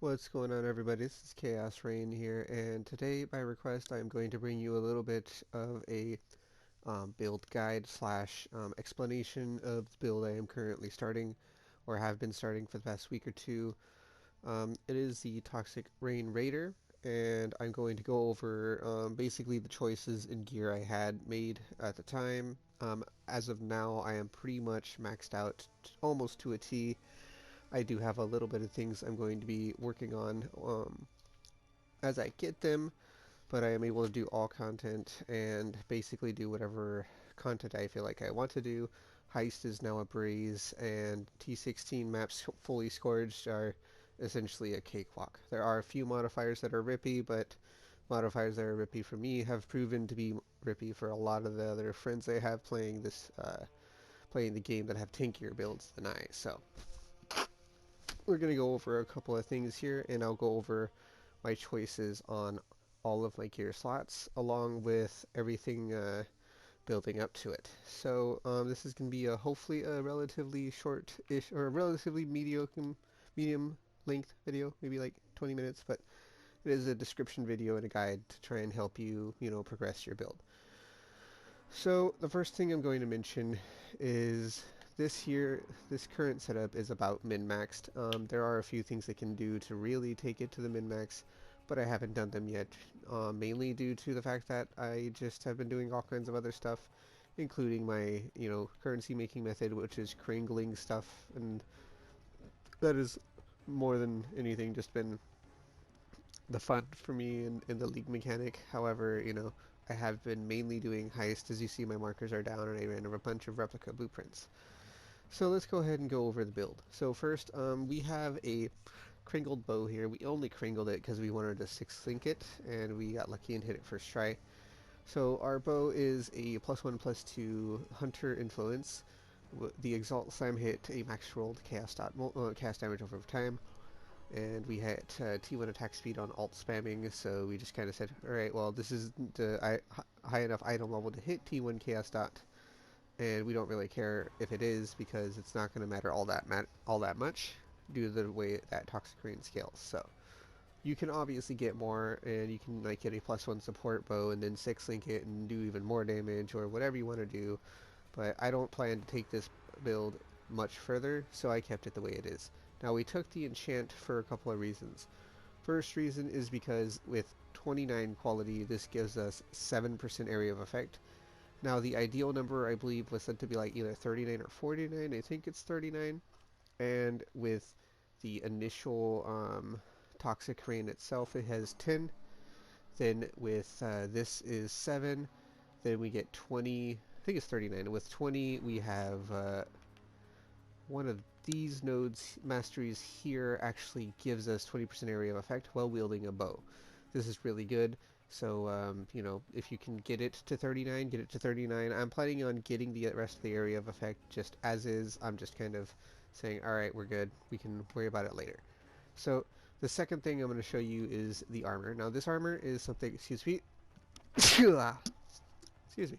What's going on, everybody? This is Chaos-Reighn here, and today, by request, I'm going to bring you a little bit of a build guide slash explanation of the build I am currently starting, or have been starting for the past week or two. It is the Toxic Rain Raider, and I'm going to go over basically the choices and gear I had made at the time. As of now, I am pretty much maxed out almost to a T. I do have a little bit of things I'm going to be working on as I get them, but I am able to do all content and basically do whatever content I feel like I want to do. Heist is now a breeze, and T16 maps fully scourged are essentially a cakewalk. There are a few modifiers that are rippy, but modifiers that are rippy for me have proven to be rippy for a lot of the other friends I have playing playing the game that have tankier builds than I. So we're going to go over a couple of things here, and I'll go over my choices on all of my gear slots, along with everything building up to it. So this is going to be hopefully a relatively short-ish, or a relatively medium length video, maybe like 20 minutes, but it is a description video and a guide to try and help you, progress your build. So the first thing I'm going to mention is this current setup is about min-maxed. There are a few things I can do to really take it to the min-max, but I haven't done them yet, mainly due to the fact that I just have been doing all kinds of other stuff, including my, currency making method, which is cringling stuff, and that is more than anything just been the fun for me in the league mechanic. However, I have been mainly doing heist. As you see, my markers are down, and I ran a bunch of replica blueprints. So let's go ahead and go over the build. So first, we have a cringled bow here. We only cringled it because we wanted to 6-link it, and we got lucky and hit it first try. So our bow is a +1/+2 hunter influence. The Exalt Slam hit a max rolled cast damage over time, and we had T1 attack speed on alt spamming, so we just kind of said, alright, well, this is the high enough item level to hit T1 chaos dot, and we don't really care if it is, because it's not going to matter all that much due to the way that Toxic Rain scales. So you can obviously get more, and you can like get a +1 support bow and then 6-link it and do even more damage or whatever you want to do, but I don't plan to take this build much further, so I kept it the way it is. Now, we took the enchant for a couple of reasons. First reason is because with 29 quality, this gives us 7% area of effect. Now, the ideal number, I believe, was said to be like either 39 or 49. I think it's 39. And with the initial Toxic Rain itself, it has 10. Then with this is 7. Then we get 20. I think it's 39. With 20, we have one of these nodes masteries here actually gives us 20% area of effect while wielding a bow. This is really good. So, if you can get it to 39, get it to 39. I'm planning on getting the rest of the area of effect just as is. I'm just kind of saying, alright, we're good. We can worry about it later. So, the second thing I'm going to show you is the armor. Now, this armor is something, excuse me, excuse me,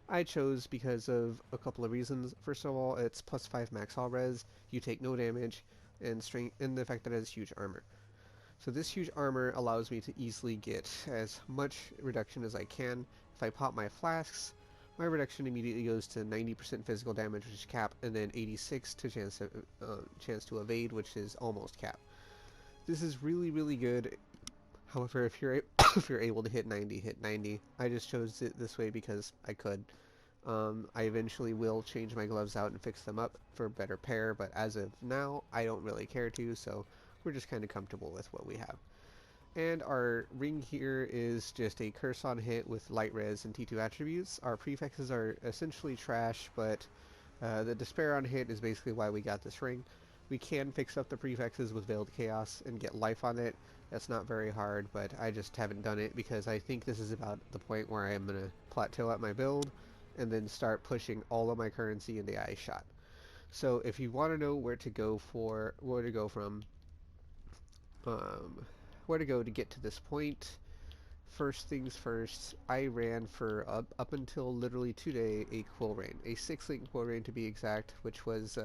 I chose because of a couple of reasons. First of all, it's +5 max all res, you take no damage, and the fact that it has huge armor. So this huge armor allows me to easily get as much reduction as I can. If I pop my flasks, my reduction immediately goes to 90% physical damage, which is cap, and then 86 to chance to evade, which is almost cap. This is really, really good. However, if you're if you're able to hit 90, hit 90. I just chose it this way because I could. I eventually will change my gloves out and fix them up for a better pair, but as of now, I don't really care to, so we're just kind of comfortable with what we have. And our ring here is just a curse on hit with light res and T2 attributes. Our prefixes are essentially trash, but the despair on hit is basically why we got this ring. We can fix up the prefixes with Veiled Chaos and get life on it. That's not very hard, but I just haven't done it because I think this is about the point where I'm going to plateau at my build and then start pushing all of my currency into Eye Shot. So if you want to know where to go from, where to go to get to this point, first things first, I ran for up until literally today a Quill Rain, a 6-link Quill Rain to be exact, which was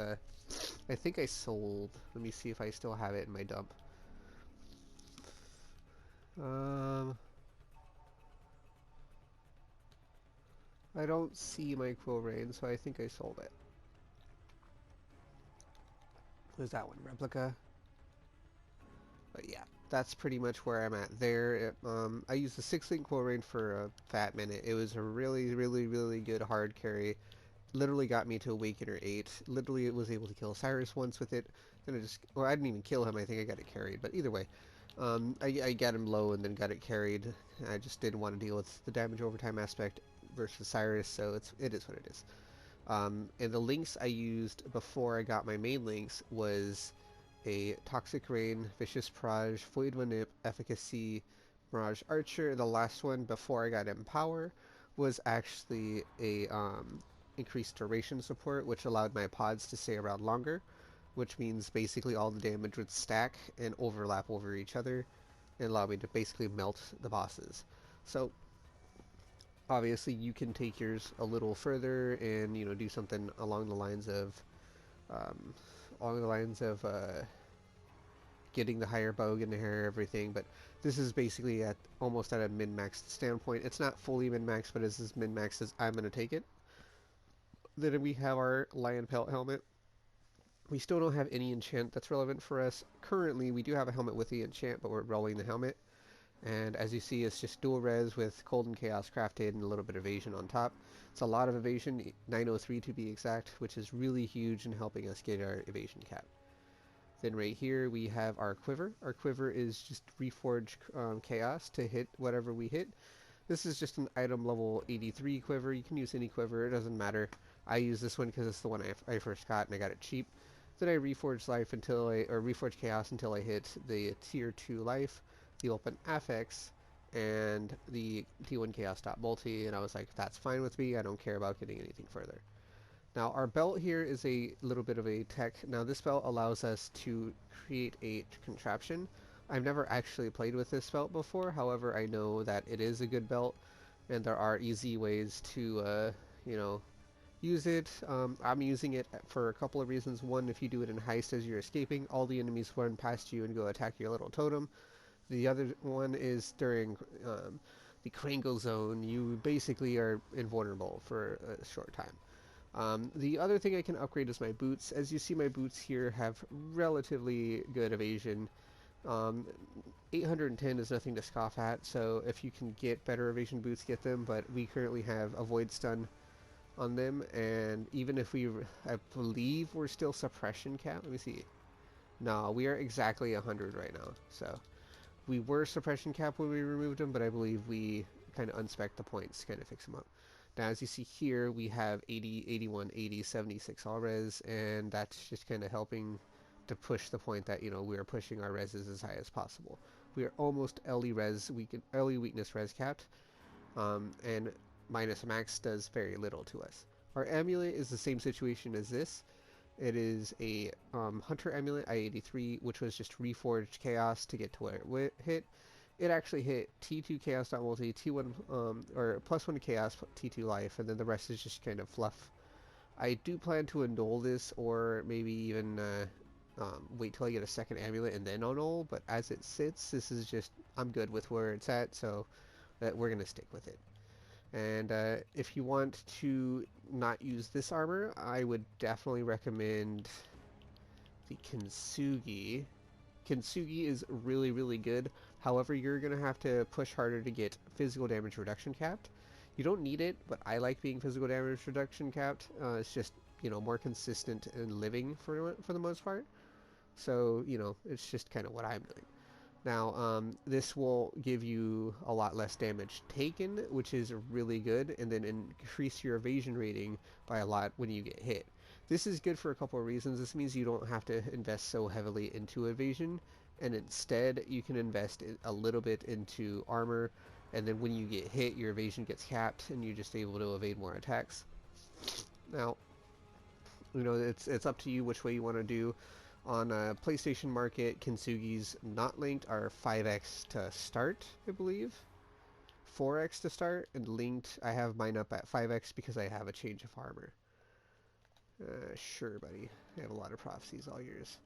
I think I sold. Let me see if I still have it in my dump. Um, I don't see my Chaos-Reighn, so I think I sold it. Was that one replica? But yeah, that's pretty much where I'm at there. I used the 6-link Chaos-Reighn for a fat minute. It was a really, really, really good hard carry. Literally got me to Awakener 8. Literally was able to kill Cyrus once with it. Then well, I didn't even kill him. I think I got it carried. But either way, I got him low and then got it carried. I just didn't want to deal with the damage overtime aspect versus Cyrus, so it is what it is. And the links I used before I got my main links was a Toxic Rain, Vicious Proj, Void Manip, Efficacy, Mirage Archer, and the last one before I got Empower was actually a increased duration support, which allowed my pods to stay around longer, which means basically all the damage would stack and overlap over each other and allow me to basically melt the bosses. So obviously you can take yours a little further and do something along the lines of um, getting the higher bow, getting the hair, everything. But this is basically at almost at a min-maxed standpoint. It's not fully min-maxed, but it's as min-maxed as I'm going to take it. Then we have our lion pelt helmet. We still don't have any enchant that's relevant for us. Currently, we do have a helmet with the enchant, but we're rolling the helmet. And as you see, it's just dual res with cold and chaos crafted and a little bit of evasion on top. It's a lot of evasion, 903 to be exact, which is really huge in helping us get our evasion cap. Then right here we have our quiver. Our quiver is just reforge chaos to hit whatever we hit. This is just an item level 83 quiver. You can use any quiver, it doesn't matter. I use this one because it's the one I first got and I got it cheap. Then I reforge life or reforge chaos until I hit the tier 2 life, the open affix, and the T1 chaos dot multi, and I was like, that's fine with me. I don't care about getting anything further. Now our belt here is a little bit of a tech. Now this belt allows us to create a contraption. I've never actually played with this belt before, however I know that it is a good belt and there are easy ways to use it. I'm using it for a couple of reasons. One, if you do it in heist as you're escaping, all the enemies run past you and go attack your little totem. The other one is during the Krangle zone, you basically are invulnerable for a short time. The other thing I can upgrade is my boots. As you see, my boots here have relatively good evasion. Um, 810 is nothing to scoff at, so if you can get better evasion boots, get them, but we currently have a void stun on them, and even if I believe we're still suppression cap. Let me see. No, we are exactly 100 right now, so we were suppression cap when we removed them, but I believe we kind of unspec the points to kind of fix them up. Now, as you see here, we have 80, 81, 80, 76 all res, and that's just kind of helping to push the point that, we are pushing our reses as high as possible. We are almost LE weakness res capped, and minus max does very little to us. Our amulet is the same situation as this. It is a Hunter Amulet I-83, which was just reforged Chaos to get to where it hit. It actually hit T2 Chaos multi, T1 or +1 Chaos, T2 life, and then the rest is just kind of fluff. I do plan to annul this, or maybe even wait till I get a second amulet and then annul. But as it sits, this is just I'm good with where it's at, so we're gonna stick with it. And if you want to not use this armor, I would definitely recommend the Kintsugi. Kintsugi is really, really good. However, you're going to have to push harder to get physical damage reduction capped. You don't need it, but I like being physical damage reduction capped. It's just, more consistent in living for the most part. So, it's just kind of what I'm doing. Now, this will give you a lot less damage taken, which is really good, and then increase your evasion rating by a lot when you get hit. This is good for a couple of reasons. This means you don't have to invest so heavily into evasion, and instead you can invest a little bit into armor, and then when you get hit, your evasion gets capped, and you're just able to evade more attacks. Now, it's up to you which way you want to do. On PlayStation Market, Kintsugi's not linked are 5x to start, I believe. 4x to start, and linked, I have mine up at 5x because I have a change of armor. Sure, buddy. I have a lot of prophecies, all yours.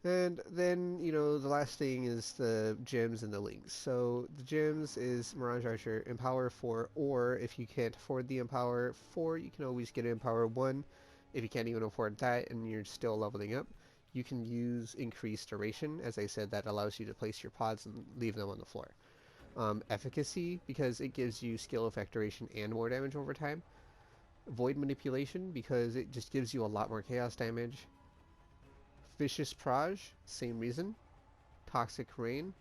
And then, you know, the last thing is the gems and the links. So the gems is Mirage Archer, Empower 4, or if you can't afford the Empower 4, you can always get Empower 1. If you can't even afford that and you're still leveling up, you can use Increased Duration. As I said, that allows you to place your pods and leave them on the floor. Efficacy, because it gives you skill effect duration and more damage over time. Void Manipulation, because it just gives you a lot more chaos damage. Vicious Proj, same reason. Toxic-Reighn.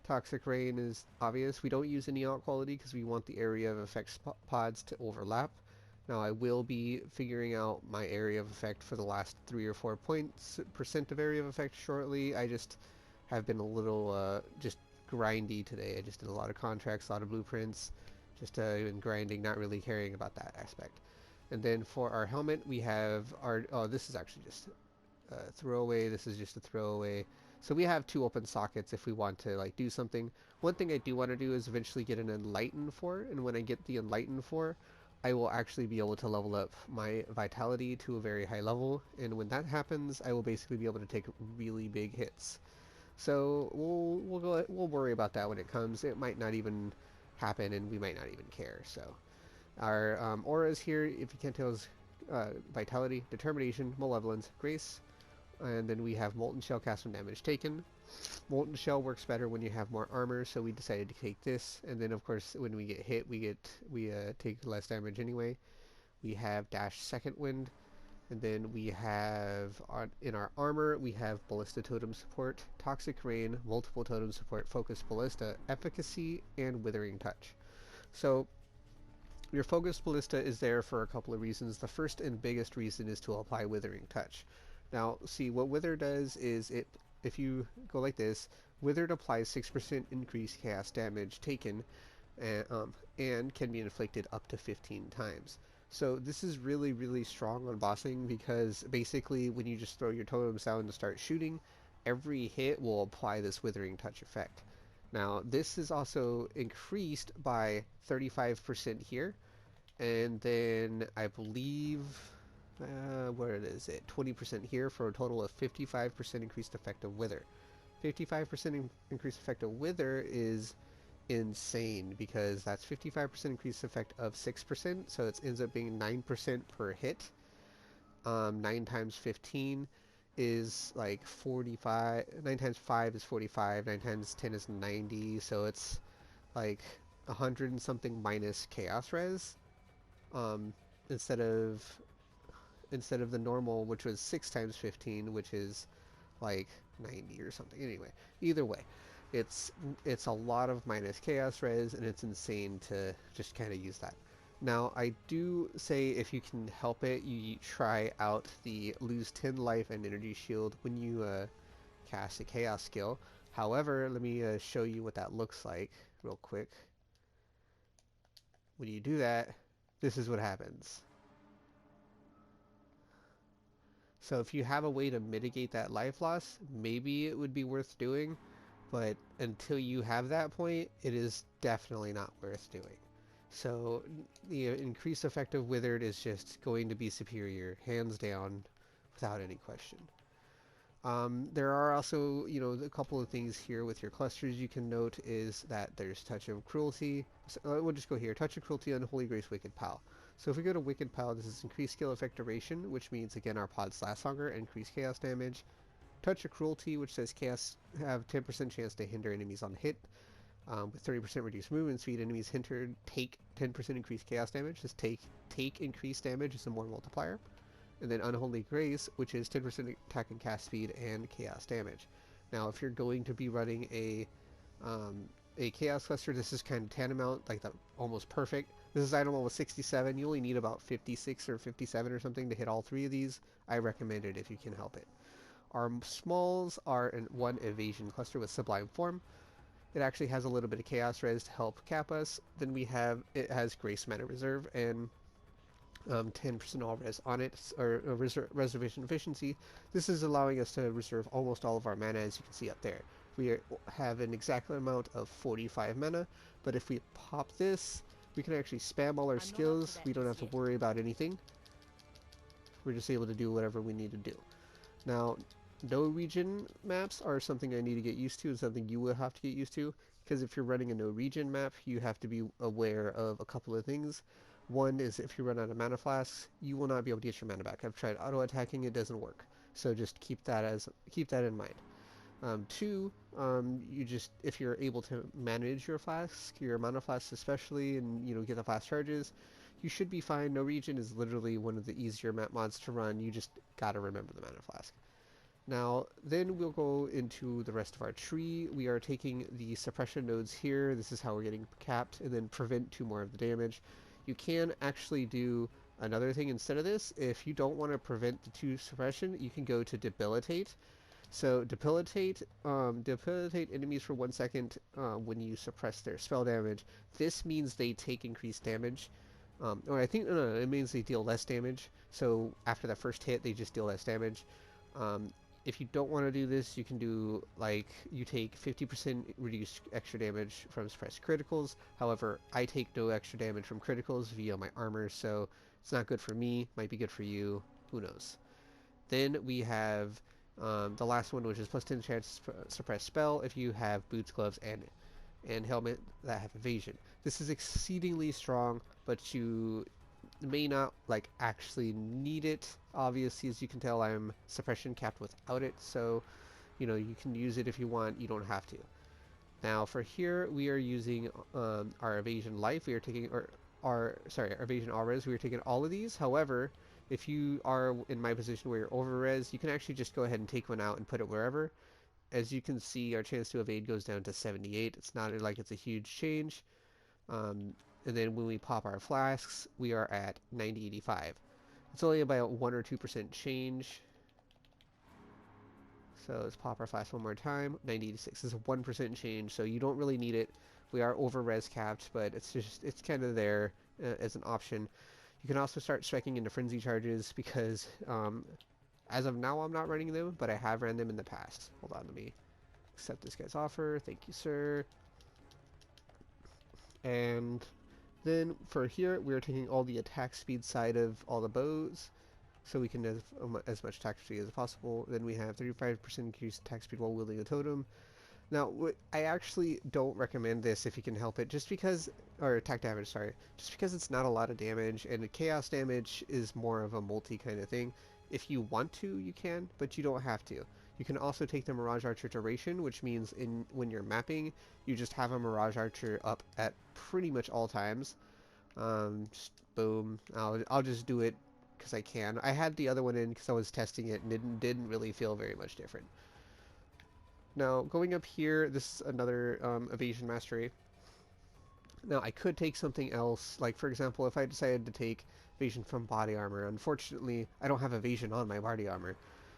Toxic-Reighn is obvious. We don't use any alt quality because we want the area of effect pods to overlap. Now I will be figuring out my area of effect for the last 3 or 4 percent of area of effect shortly. I just have been a little just grindy today. I just did a lot of contracts, a lot of blueprints, just been grinding, not really caring about that aspect. And then for our helmet, we have our, oh, this is actually just throwaway. This is just a throwaway. So we have 2 open sockets if we want to like do something. One thing I do want to do is eventually get an Enlighten 4, and when I get the Enlighten 4, I will actually be able to level up my Vitality to a very high level, and when that happens, I will basically be able to take really big hits. So we'll worry about that when it comes. It might not even happen, and we might not even care. So our auras here, if you can't tell, is Vitality, Determination, Malevolence, Grace, and then we have Molten Shell, cast from damage taken. Molten Shell works better when you have more armor, so we decided to take this. And then of course when we get hit, we take less damage anyway. We have Dash Second Wind, and then we have in our armor we have Ballista Totem support, Toxic-Reighn, multiple totem support, Focus Ballista, Efficacy, and Withering Touch. So your Focus Ballista is there for a couple of reasons. The first and biggest reason is to apply Withering Touch. Now, see, what Wither does is if you go like this, Withered applies 6% increased chaos damage taken and can be inflicted up to 15 times. So this is really, really strong on bossing because basically when you just throw your totems down to start shooting, every hit will apply this Withering Touch effect. Now, this is also increased by 35% here, and then I believe where is it? 20% here for a total of 55% increased effective wither. 55% increased effective wither is insane because that's 55% increased effect of 6%, so it ends up being 9% per hit. 9 times 15 is like 45. 9 times 5 is 45. 9 times 10 is 90, so it's like 100 and something minus chaos res. Instead of the normal, which was 6 times 15, which is like 90 or something. Anyway, either way, it's a lot of minus chaos res, and it's insane to just kind of use that. Now, I do say if you can help it, you try out the lose 10 life and energy shield when you cast a chaos skill. However, let me show you what that looks like real quick. When you do that, this is what happens. So if you have a way to mitigate that life loss, maybe it would be worth doing, but until you have that point, it is definitely not worth doing. So the increased effective withered is just going to be superior, hands down, without any question. There are also, you know, a couple of things here with your clusters you can note is that there's Touch of Cruelty. So, we'll just go here. Touch of Cruelty, Unholy Grace, Wicked Pal. So if we go to Wicked Pal, this is increased skill effect duration, which means, again, our pods last longer, and increased chaos damage. Touch of Cruelty, which says chaos have 10% chance to hinder enemies on hit. With 30% reduced movement speed, enemies hindered take 10% increased chaos damage. Just take increased damage is a more multiplier. And then Unholy Grace, which is 10% attack and cast speed and chaos damage. Now, if you're going to be running a chaos cluster, this is kind of tantamount, like the almost perfect. This is item level 67. You only need about 56 or 57 or something to hit all 3 of these. I recommend it if you can help it. Our smalls are one Evasion cluster with Sublime Form. It actually has a little bit of chaos res to help cap us. Then it has Grace Mana Reserve and 10% all res on it, or reservation efficiency. This is allowing us to reserve almost all of our mana, as you can see up there. We have an exact amount of 45 mana, but if we pop this, we can actually spam all our skills. We don't have to worry about anything. We're just able to do whatever we need to do. Now, No region maps are something I need to get used to, and something you will have to get used to, because if you're running a no region map, you have to be aware of a couple of things. One is if you run out of mana flasks, you will not be able to get your mana back. I've tried auto attacking, it doesn't work. So just keep that in mind. Two, you just if you're able to manage your flasks, your mana flasks especially, and get the fast charges, you should be fine. No region is literally one of the easier map mods to run. You just gotta remember the mana flask. Now, then we'll go into the rest of our tree. We are taking the suppression nodes here. This is how we're getting capped, and then prevent 2 more of the damage. You can actually do another thing instead of this. If you don't want to prevent the 2 suppression, you can go to debilitate. So debilitate enemies for 1 second when you suppress their spell damage. This means they take increased damage. Or I think, no, it means they deal less damage. So after that first hit, they just deal less damage. If you don't want to do this, you can do, like, you take 50% reduced extra damage from suppressed criticals. However, I take no extra damage from criticals via my armor, so it's not good for me. Might be good for you. Who knows? Then we have the last one, which is plus 10 chance to suppress spell if you have boots, gloves, and helmet that have evasion. This is exceedingly strong, but you may not actually need it. Obviously, as you can tell, I'm suppression capped without it, so you can use it if you want. You don't have to. Now for here, we are using our evasion life. We are taking our evasion all res. We are taking all of these. However, if you are in my position where you're over res, you can actually just go ahead and take one out and put it wherever. As you can see, our chance to evade goes down to 78. It's not like it's a huge change. And then when we pop our flasks, we are at 9085. It's only about 1 or 2% change. So let's pop our flask one more time. 9086 is a 1% change, so you don't really need it. We are over res capped, but it's kind of there as an option. You can also start specking into frenzy charges because as of now I'm not running them, but I have ran them in the past. Hold on, let me accept this guy's offer. Thank you, sir. And then for here, we're taking all the attack speed side of all the bows, so we can have as much attack speed as possible. Then we have 35% increased attack speed while wielding a totem. Now, I actually don't recommend this if you can help it, just because, or attack damage, sorry, just because it's not a lot of damage, and the chaos damage is more of a multi kind of thing. If you want to, you can, but you don't have to. You can also take the Mirage Archer duration, which means when you're mapping, you just have a Mirage Archer up at pretty much all times. Just boom. I'll just do it because I can. I had the other one in because I was testing it and it didn't really feel very much different. Now, going up here, this is another evasion mastery. Now, I could take something else, like for example, if I decided to take evasion from body armor. Unfortunately, I don't have evasion on my body armor.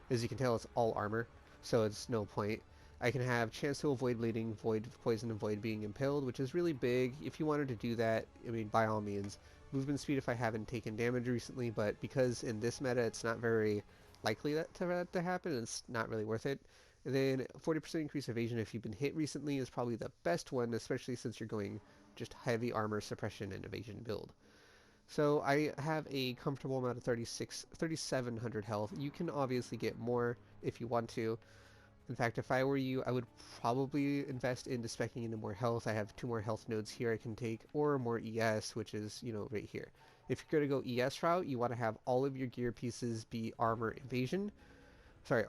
As you can tell, it's all armor, so it's no point. I can have chance to avoid bleeding, void poison, and void being impaled, which is really big. If you wanted to do that, I mean, by all means. Movement speed if I haven't taken damage recently, but because in this meta it's not very likely to happen, it's not really worth it. And then 40% increased evasion if you've been hit recently is probably the best one, especially since you're going just heavy armor suppression and evasion build. So I have a comfortable amount of 3,700 health. You can obviously get more if you want to. In fact, if I were you, I would probably invest into speccing into more health. I have 2 more health nodes here I can take, or more ES, which is, right here. If you're going to go ES route, you want to have all of your gear pieces be armor evasion. Sorry,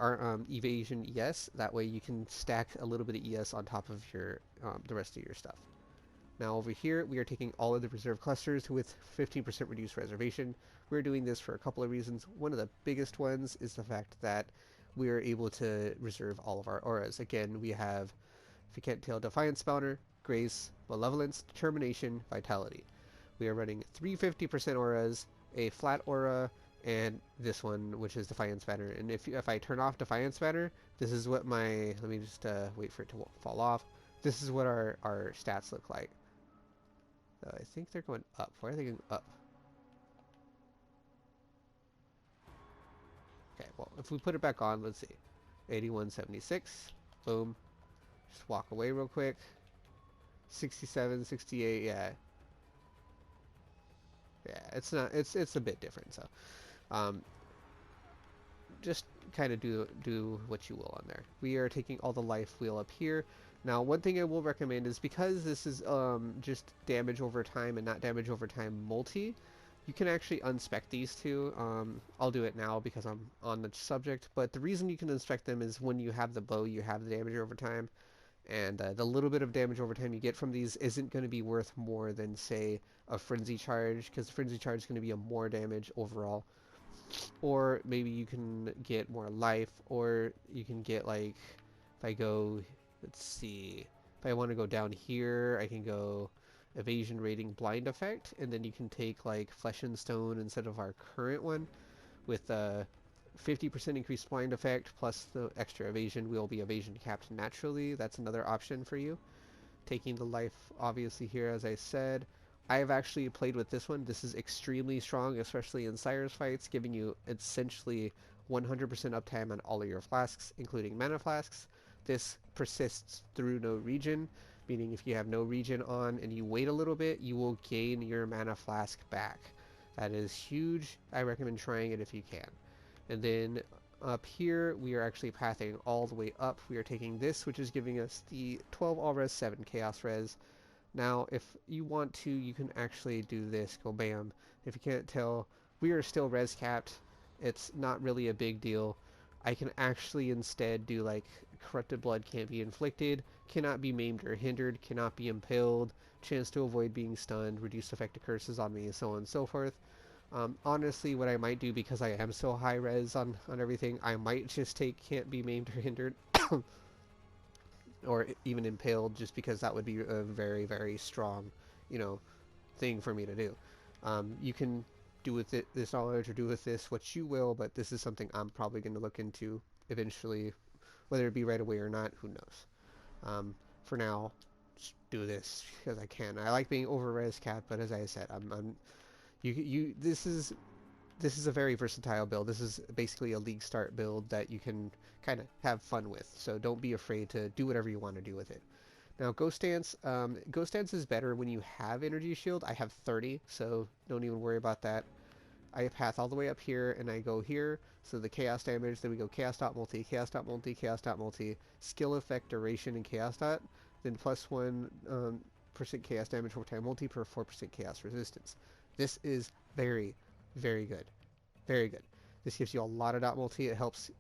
evasion ES. That way you can stack a little bit of ES on top of your the rest of your stuff. Now over here, we are taking all of the reserve clusters with 15% reduced reservation. We're doing this for a couple of reasons. One of the biggest ones is the fact that we are able to reserve all of our auras. Again, we have, if you can't tell, Defiance Spawner, Grace, Malevolence, Determination, Vitality. We are running 350% auras, a flat aura, and this one, which is Defiance Banner. And if I turn off Defiance Banner, this is what my, let me just wait for it to fall off. This is what our stats look like. I think they're going up. Why are they going up? Okay, well, if we put it back on, let's see. 8176. Boom. Just walk away real quick. 67, 68, yeah. Yeah, it's not, it's a bit different, so. Just kind of do what you will on there. We are taking all the life wheel up here. Now, one thing I will recommend is because this is just damage over time and not damage over time multi, you can actually unspec these two. I'll do it now because I'm on the subject, but the reason you can unspec them is when you have the bow, you have the damage over time, and the little bit of damage over time you get from these isn't going to be worth more than, say, a frenzy charge, because the frenzy charge is going to be a more damage overall. Or maybe you can get more life, or you can get, like, if I go, let's see, if I want to go down here, I can go evasion rating blind effect, and then you can take like flesh and stone instead of our current one with a 50% increased blind effect plus the extra evasion. Will be evasion capped naturally. That's another option for you. Taking the life obviously here, as I said. I have actually played with this one. This is extremely strong, especially in Cyrus fights, giving you essentially 100% uptime on all of your flasks, including mana flasks. This persists through no regen, meaning if you have no regen on and you wait a little bit, you will gain your mana flask back. That is huge. I recommend trying it if you can. And then up here, we are actually pathing all the way up. We are taking this, which is giving us the 12 all res, 7 chaos res. Now, if you want to, you can actually do this. Go bam. If you can't tell, we are still res capped. It's not really a big deal. I can actually instead do like corrupted blood can't be inflicted, cannot be maimed or hindered, cannot be impaled, chance to avoid being stunned, reduce effective curses on me, so on and so forth. Honestly, what I might do, because I am so high res on everything, I might just take can't be maimed or hindered or even impaled, just because that would be a very, very strong, you know, thing for me to do. You can do with this knowledge or do with this what you will, but this is something I'm probably going to look into eventually, whether it be right away or not, who knows. For now, just do this because I can. I like being over res cap, but as I said, this is a very versatile build. This is basically a league start build that you can kind of have fun with. So don't be afraid to do whatever you want to do with it. Now, Ghost Dance. Ghost Dance is better when you have Energy Shield. I have 30, so don't even worry about that. I path all the way up here, and I go here. So the Chaos damage, then we go Chaos Dot Multi, Chaos Dot Multi, Chaos Dot Multi, Skill Effect Duration, and Chaos Dot. Then plus 1% Chaos damage over time multi per 4% Chaos Resistance. This is very, very good. Very good. This gives you a lot of dot multi. It helps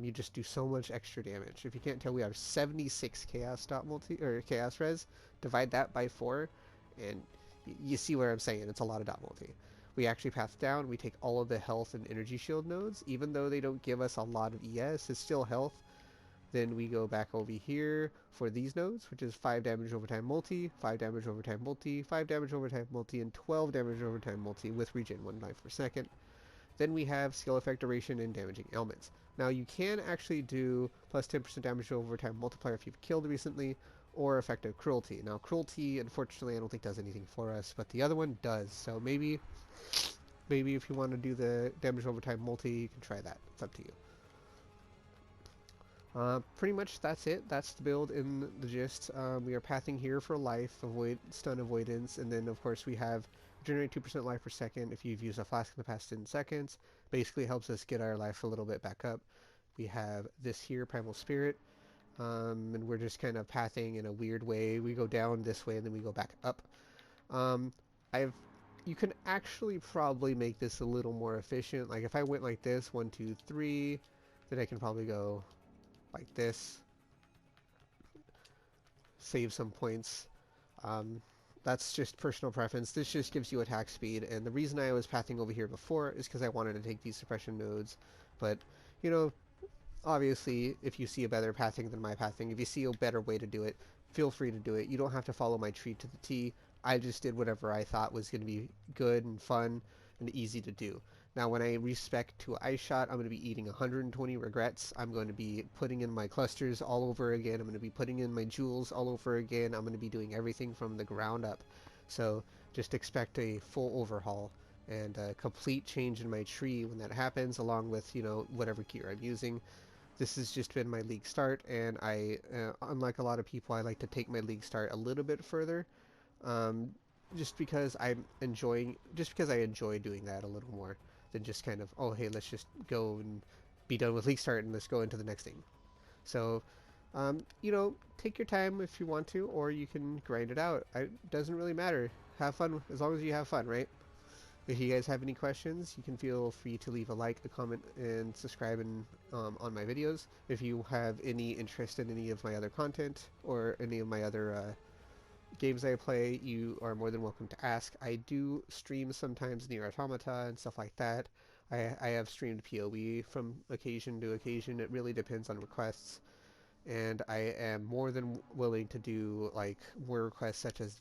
you just do so much extra damage. If you can't tell, we have 76 chaos dot multi or chaos res. Divide that by 4, and you see what I'm saying. It's a lot of dot multi. We actually path down. We take all of the health and energy shield nodes, even though they don't give us a lot of ES. It's still health. Then we go back over here for these nodes, which is 5 damage over time multi, 5 damage over time multi, 5 damage over time multi, and 12 damage over time multi with regen 1 life per second. Then we have skill effect duration and damaging ailments. Now you can actually do plus 10% damage over time multiplier if you've killed recently, or effective cruelty. Now cruelty, unfortunately, I don't think does anything for us, but the other one does. So maybe if you want to do the damage over time multi, you can try that. It's up to you. Pretty much that's it. That's the build in the gist. We are pathing here for life, stun avoidance, and then of course we have generate 2% life per second if you've used a flask in the past 10 seconds. Basically helps us get our life a little bit back up. We have this here, Primal Spirit, and we're just kind of pathing in a weird way. We go down this way and then we go back up. You can actually probably make this a little more efficient. Like if I went like this, 1, 2, 3, then I can probably go like this, save some points. That's just personal preference. This just gives you attack speed, and the reason I was pathing over here before is because I wanted to take these suppression nodes, but, you know, obviously, if you see a better pathing than my pathing, if you see a better way to do it, feel free to do it. You don't have to follow my tree to the T. I just did whatever I thought was going to be good and fun and easy to do. Now, when I respec to Ice Shot, I'm going to be eating 120 regrets. I'm going to be putting in my clusters all over again. I'm going to be putting in my jewels all over again. I'm going to be doing everything from the ground up. So just expect a full overhaul and a complete change in my tree when that happens, along with, you know, whatever gear I'm using. This has just been my league start, and unlike a lot of people, I like to take my league start a little bit further. Just because I enjoy doing that a little more than just kind of, oh hey, let's just go and be done with League Start and let's go into the next thing. So, take your time if you want to, or you can grind it out. It doesn't really matter. Have fun as long as you have fun, right? If you guys have any questions, you can feel free to leave a like, a comment, and subscribe on my videos. If you have any interest in any of my other content or any of my other games I play, you are more than welcome to ask. I do stream sometimes Nier Automata and stuff like that. I have streamed PoE from occasion to occasion. It really depends on requests. And I am more than willing to do like more requests such as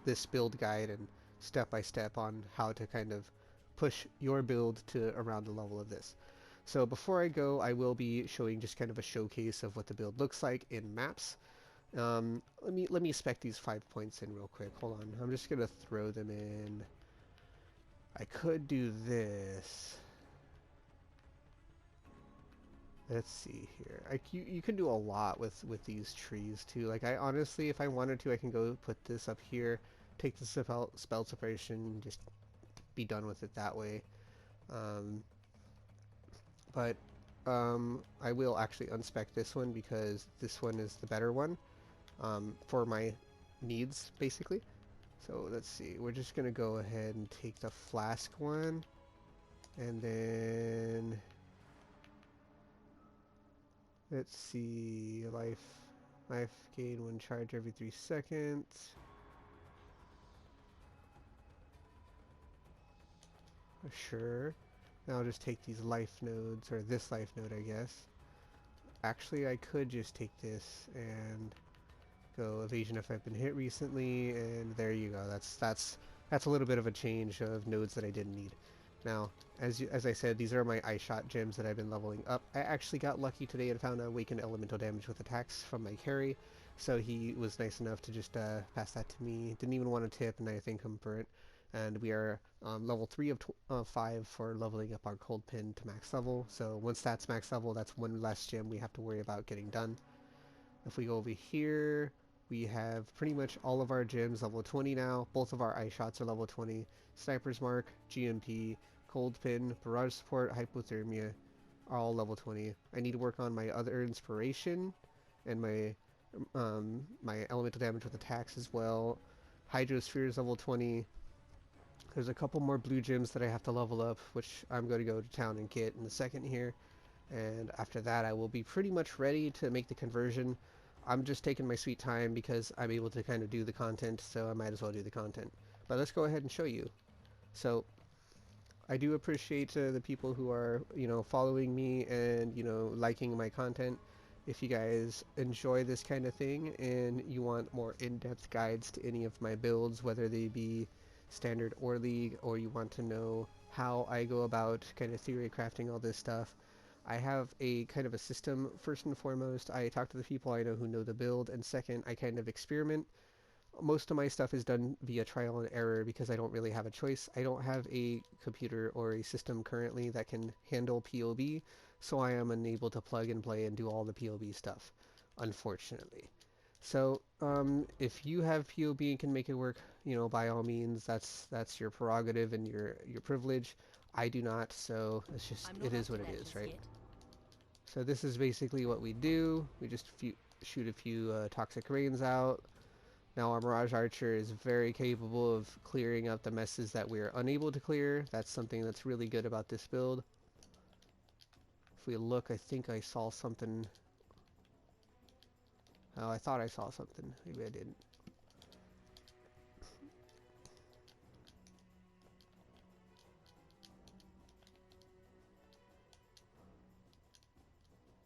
this build guide and step by step on how to kind of push your build to around the level of this. So before I go, I will be showing just kind of a showcase of what the build looks like in maps. Let me spec these 5 points in real quick. Hold on, I'm just gonna throw them in. I could do this. Let's see here. You can do a lot with these trees too. Like I honestly, if I wanted to, I can go put this up here, take the spell separation, just be done with it that way. Um, but I will actually unspec this one because this one is the better one for my needs, basically. So let's see. We're just gonna go ahead and take the flask one, and then let's see, life gain 1 charge every 3 seconds. Sure. Now I'll just take these life nodes, or this life node, I guess. Actually, I could just take this and go evasion if I've been hit recently, and there you go. That's a little bit of a change of nodes that I didn't need. Now, as I said, these are my eye shot gems that I've been leveling up. I actually got lucky today and found awakened elemental damage with attacks from my carry, so he was nice enough to just pass that to me. Didn't even want to tip, and I thank him for it. And we are level 3 of 5 for leveling up our cold pin to max level. So once that's max level, that's one less gem we have to worry about getting done. If we go over here, we have pretty much all of our gems level 20 now. Both of our eye shots are level 20. Sniper's Mark, GMP, Cold Pin, Barrage Support, Hypothermia are all level 20. I need to work on my other inspiration and my elemental damage with attacks as well. Hydrosphere is level 20. There's a couple more blue gems that I have to level up, which I'm going to go to town and get in a second here. And after that, I will be pretty much ready to make the conversion. I'm just taking my sweet time because I'm able to kind of do the content, so I might as well do the content. But let's go ahead and show you. So I do appreciate the people who are, following me and, liking my content. If you guys enjoy this kind of thing and you want more in-depth guides to any of my builds, whether they be standard or league, or you want to know how I go about kind of theory crafting all this stuff, I have a kind of a system. First and foremost, I talk to the people I know who know the build, and second, I kind of experiment. Most of my stuff is done via trial and error because I don't really have a choice. I don't have a computer or a system currently that can handle POB, so I am unable to plug and play and do all the POB stuff, unfortunately. So, if you have POB and can make it work, by all means, that's your prerogative and your privilege. I do not, so it is what it is, right? So this is basically what we do. We just shoot a few toxic rains out. Now our Mirage Archer is very capable of clearing up the messes that we're unable to clear. That's something that's really good about this build. If we look, I think I saw something. Oh, I thought I saw something. Maybe I didn't.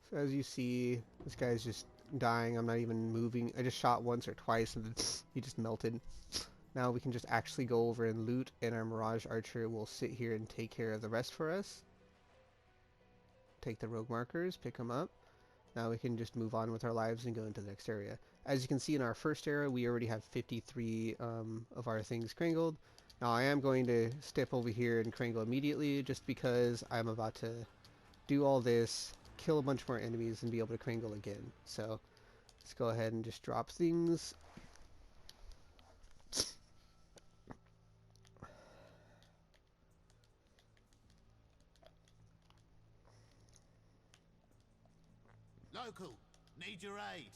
So as you see, this guy's just dying. I'm not even moving. I just shot once or twice and he just melted. Now we can just actually go over and loot, and our Mirage Archer will sit here and take care of the rest for us. Take the rogue markers, pick them up. Now we can just move on with our lives and go into the next area. As you can see in our first area, we already have 53 of our things crangled. Now I am going to step over here and crangle immediately just because I'm about to do all this, kill a bunch more enemies, and be able to crangle again. So let's go ahead and just drop things. local. Need your aid.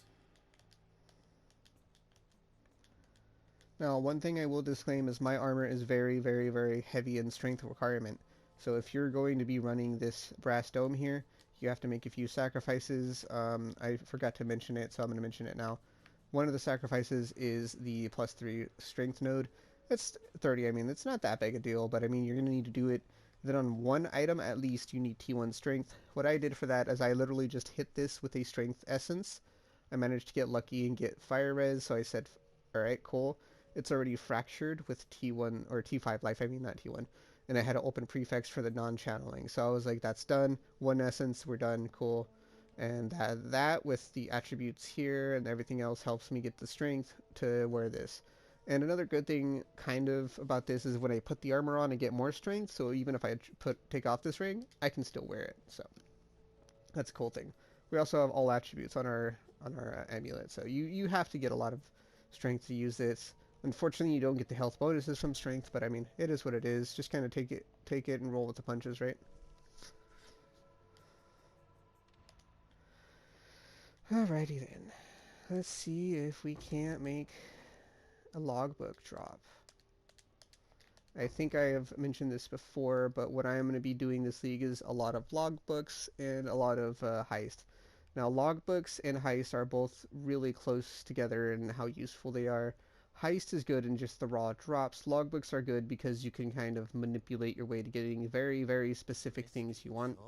Now, one thing I will disclaim is my armor is very, very, very heavy in strength requirement. So if you're going to be running this brass dome here, you have to make a few sacrifices. I forgot to mention it, so I'm going to mention it now. One of the sacrifices is the +3 strength node. It's 30, I mean, it's not that big a deal, but I mean, you're going to need to do it. Then on one item, at least, you need T1 strength. What I did for that is I literally just hit this with a strength essence. I managed to get lucky and get fire res, so I said, alright, cool. It's already fractured with T1, or T5 life, I mean, not T1. And I had to open prefix for the non-channeling. So I was like, that's done. One essence, we're done, cool. And that with the attributes here and everything else helps me get the strength to wear this. And another good thing kind of about this is when I put the armor on I get more strength, so even if I take off this ring, I can still wear it. So that's a cool thing. We also have all attributes on our amulet, so you have to get a lot of strength to use this. Unfortunately, you don't get the health bonuses from strength, but I mean, it is what it is. Just kind of take it and roll with the punches, right? Alrighty then. Let's see if we can't make a logbook drop. I think I have mentioned this before, but what I am going to be doing this league is a lot of logbooks and a lot of heist. Now, logbooks and heist are both really close together in how useful they are. Heist is good in just the raw drops. Logbooks are good because you can kind of manipulate your way to getting very, very specific things you want.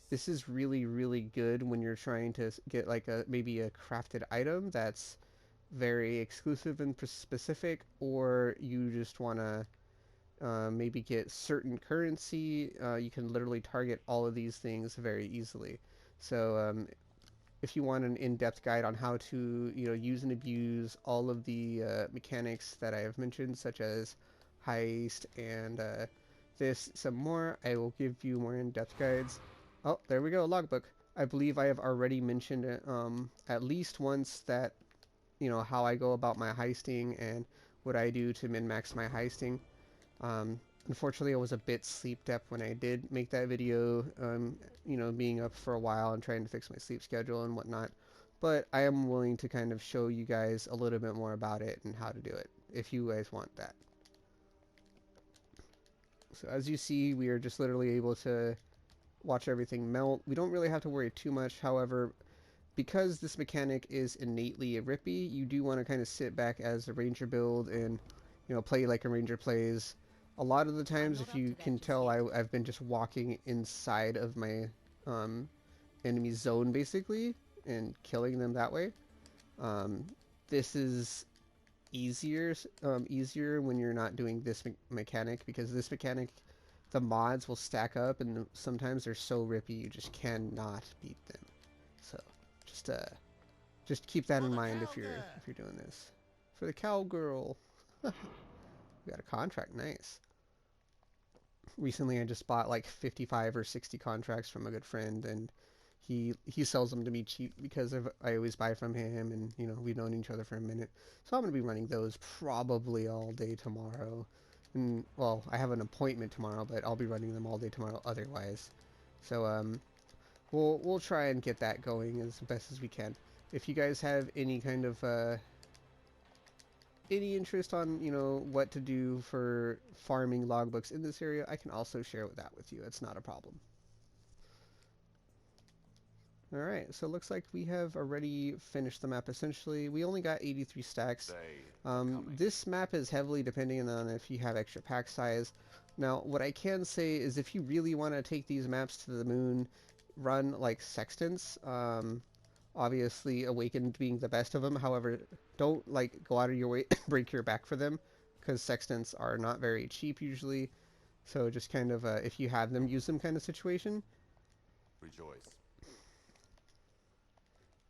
This is really, really good when you're trying to get like maybe a crafted item that's very exclusive and specific, or you just want to maybe get certain currency. You can literally target all of these things very easily. So if you want an in-depth guide on how to use and abuse all of the mechanics that I have mentioned, such as heist and some more, I will give you more in-depth guides. Oh, there we go, logbook. I believe I have already mentioned it at least once, that how I go about my heisting and what I do to min-max my heisting. Unfortunately, I was a bit sleep-deprived when I did make that video, being up for a while and trying to fix my sleep schedule and whatnot. But I am willing to kind of show you guys a little bit more about it and how to do it, if you guys want that. So as you see, we are just literally able to watch everything melt. We don't really have to worry too much, however, because this mechanic is innately rippy, you do want to kind of sit back as a ranger build and play like a ranger plays. A lot of the times, if you can tell, I've been just walking inside of my enemy zone basically and killing them that way. This is easier when you're not doing this mechanic, because this mechanic, the mods will stack up and sometimes they're so rippy you just cannot beat them. So just keep that in mind if you're doing this. For the cowgirl. We got a contract, nice. Recently I just bought like 55 or 60 contracts from a good friend, and he sells them to me cheap because I always buy from him, and we've known each other for a minute. So I'm going to be running those probably all day tomorrow. And well, I have an appointment tomorrow, but I'll be running them all day tomorrow otherwise. So we'll try and get that going as best as we can. If you guys have any kind of any interest on what to do for farming logbooks in this area, I can also share that with you. It's not a problem. Alright, so it looks like we have already finished the map essentially. We only got 83 stacks. This map is heavily depending on if you have extra pack size. Now, what I can say is if you really want to take these maps to the moon, run like Sextants. Obviously, Awakened being the best of them. However, don't like go out of your way break your back for them, because Sextants are not very cheap usually. So just kind of if you have them, use them kind of situation. Rejoice.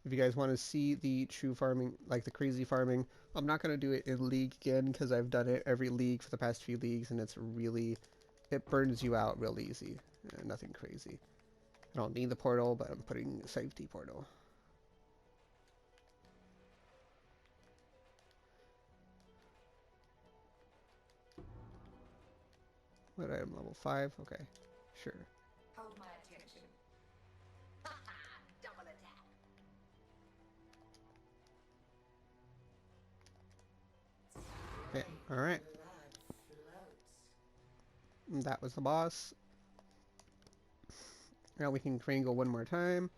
If you guys want to see the true farming, like the crazy farming, I'm not going to do it in League again because I've done it every League for the past few leagues, and it burns you out real easy. Nothing crazy. I don't need the portal, but I'm putting a safety portal. What item? Level 5? Okay, sure. Hold my attention. Double attack. Alright, that was the boss. Now we can triangle one more time.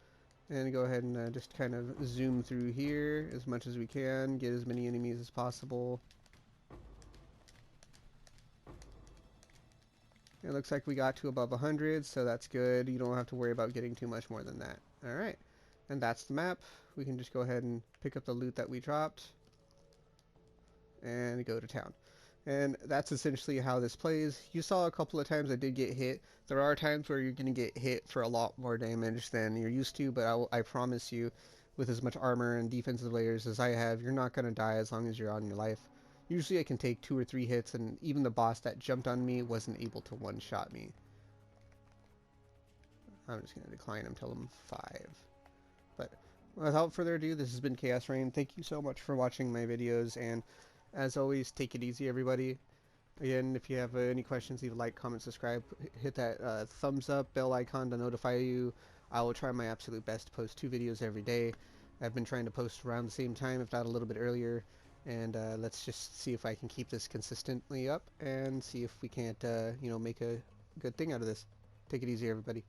And go ahead and just kind of zoom through here as much as we can. Get as many enemies as possible. It looks like we got to above 100, so that's good. You don't have to worry about getting too much more than that. Alright, and that's the map. We can just go ahead and pick up the loot that we dropped and go to town. And that's essentially how this plays. You saw a couple of times I did get hit. There are times where you're going to get hit for a lot more damage than you're used to, but I promise you, with as much armor and defensive layers as I have, you're not going to die as long as you're on your life. Usually I can take 2 or 3 hits, and even the boss that jumped on me wasn't able to one-shot me. I'm just going to decline him till I'm 5. But without further ado, this has been Chaos-Reighn. Thank you so much for watching my videos, and as always, take it easy, everybody. Again, if you have any questions, leave a like, comment, subscribe, hit that thumbs up, bell icon to notify you. I will try my absolute best to post 2 videos every day. I've been trying to post around the same time, if not a little bit earlier. And let's just see if I can keep this consistently up and see if we can't, make a good thing out of this. Take it easy, everybody.